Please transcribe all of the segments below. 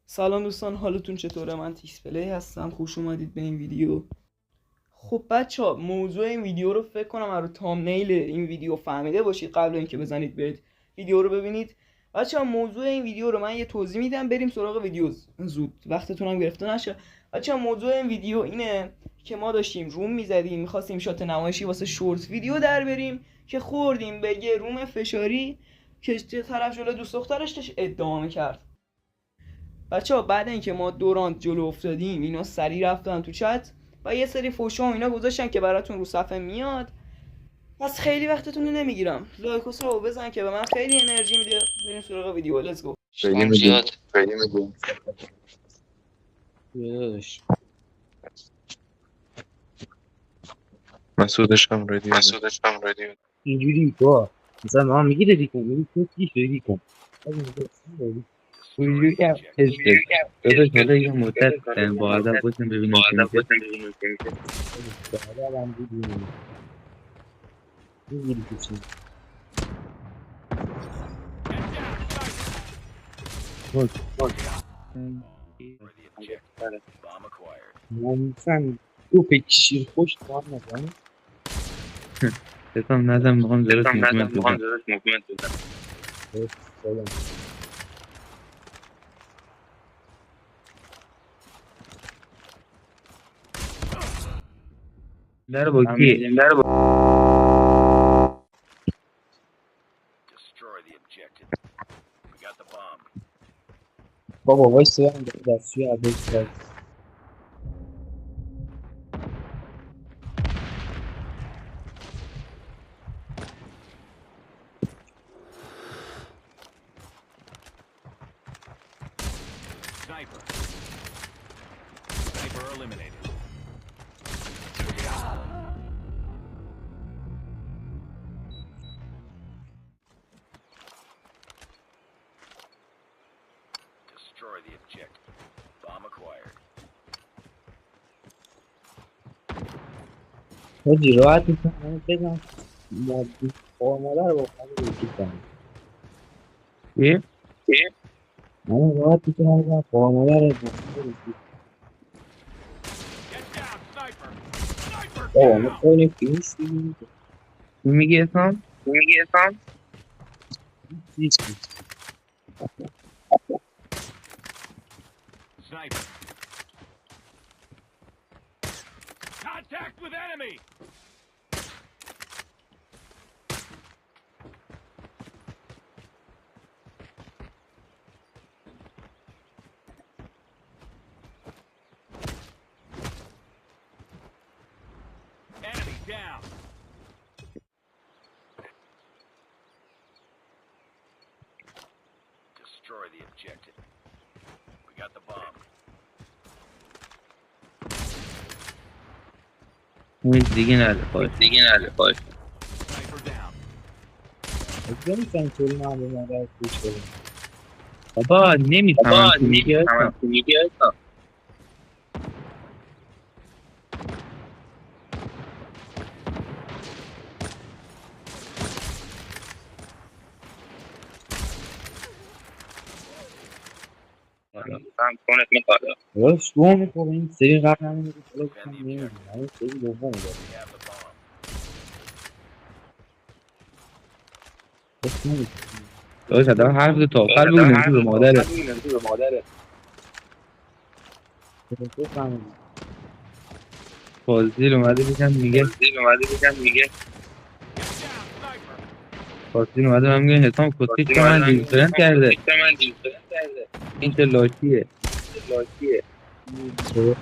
سلام دوستان، حالتون چطوره؟ من تیکس پلی هستم. خوش اومدید به این ویدیو. خب بچه ها، موضوع این ویدیو رو فکر کنم از رو تامنیل این ویدیو فهمیده باشید قبل اینکه بزنید برید ویدیو رو ببینید. بچه ها، موضوع این ویدیو رو من یه توضیح میدم، بریم سراغ ویدیو زود، وقتتون هم گرفته نشه. بچه ها، موضوع این ویدیو اینه که ما داشتیم روم میزدیم، میخواستیم شات نمایشی واسه شورت ویدیو در بریم که خوردیم به یه روم فشاری که طرف جلو دوست دخترش داشت ادعا میکرد. بچه ها، بعد اینکه ما دوران جلو افتادیم، اینا سریع رفتن تو چت و یه سری فوشا و اینا گذاشتن که براتون رو صفحه میاد. پس خیلی وقتتون رو نمیگیرم، لایک و سابو بزن که به من خیلی انرژی میده. بریم سراغ ویدیو. لیتس گو. خیلی میگم خیلی میگم یادش مسعودش هم ردی اینجوری تو مثلا ما میگی ردی کن میگی تو چیش ردی کن اونجوری که حسه داداش حالا یه مدت با ادب باشیم ببینیم که میشه. بعدا هم دیدیم میگیری کسی ممکن تو پیکشیر خوش تو هم نزن بسام نزم میخوام درست موکمنت بزن. سلام در با کیه؟ بابا وایس هم دستشوی عبود کرد Sniper eliminated. Destroy the objective. Bomb acquired. حاجی راحت میکنم بگم مادی با مادر با خواهد بگید کنم چیه؟ من راحت میکنم بگم با مادر با خواهد بگید Get down, sniper! Sniper بابا ما down! خیلی پیش بگیم چی میگی اسام؟ نیستی Sniper. Contact with enemy! Enemy down! Destroy the objective. We got the bomb. هیچ دیگه نده خواهش. Sniper down. اگه میتونم طوری من به مادر پیش بگیم بابا نمیفهمم چی میگی اسام. راست گوه میخوره این سری قبل نمیده که حالا Defend بکنم the نمیدونم objective. همین سری دوم داره We have the bomb. بس نمیده داداش حداقل حرف تا آخر بگو نمیشه به مادره. تو فهمیدی فازیل اومده بگم میگه Get down, sniper! فازیل اومده من میگه حسام کسکش که من دیفرنت کرده. این چه لاشیه. چه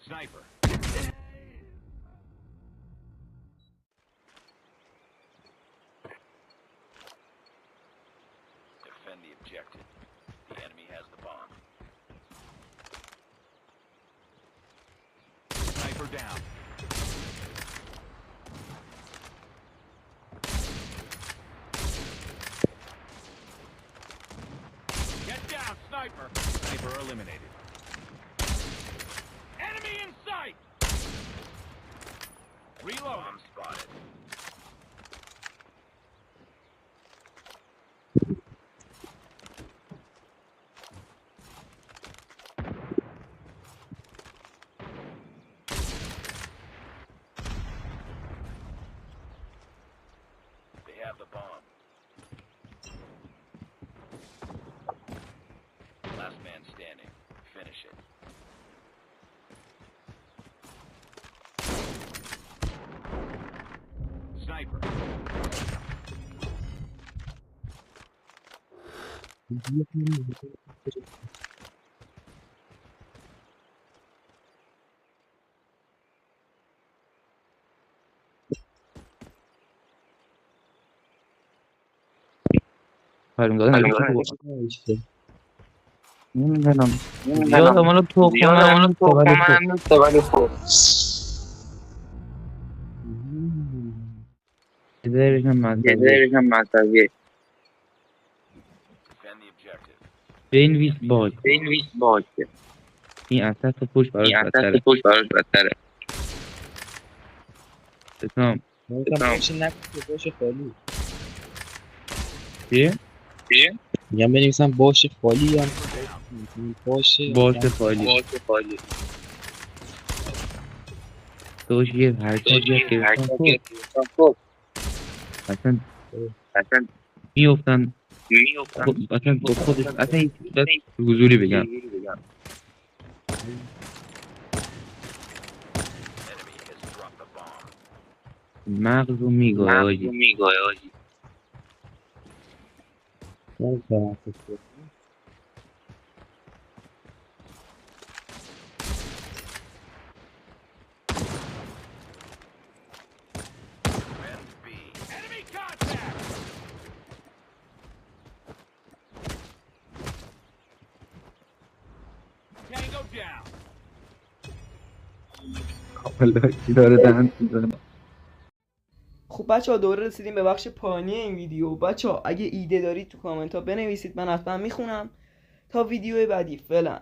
Sniper. Defend the objective. The enemy has the bomb. Sniper down. Get down, sniper! Sniper eliminated. Enemy in sight! Reload. Bomb spotted. Last man standing. Finish it. Sniper. حالم دادن نوشته. نمیدونم یادم حالا تخمه من بذارشم منطقه Defend the objective. بنویس باگ این اساس پشت براش بدتره اتمام مثلا باشه نکنه باشه خالی. چیه؟ میگم بنویسم باشه خالی یا باشه خالی توش یه حرکت خب اصلا میفتن اصلا با خودش اصلا این چیز حضوری بگم Enemy has dropped the bomb. مغزو میگاه آجی نمی‌تونم فکر کنم. Defend B. Enemy contact! Tango down. حالا چی داره دهن می‌زنه؟ خب بچه ها دوره رسیدیم به بخش پایانی این ویدیو. بچه ها اگه ایده دارید تو کامنت ها بنویسید، من حتما میخونم. تا ویدیو بعدی فعلا.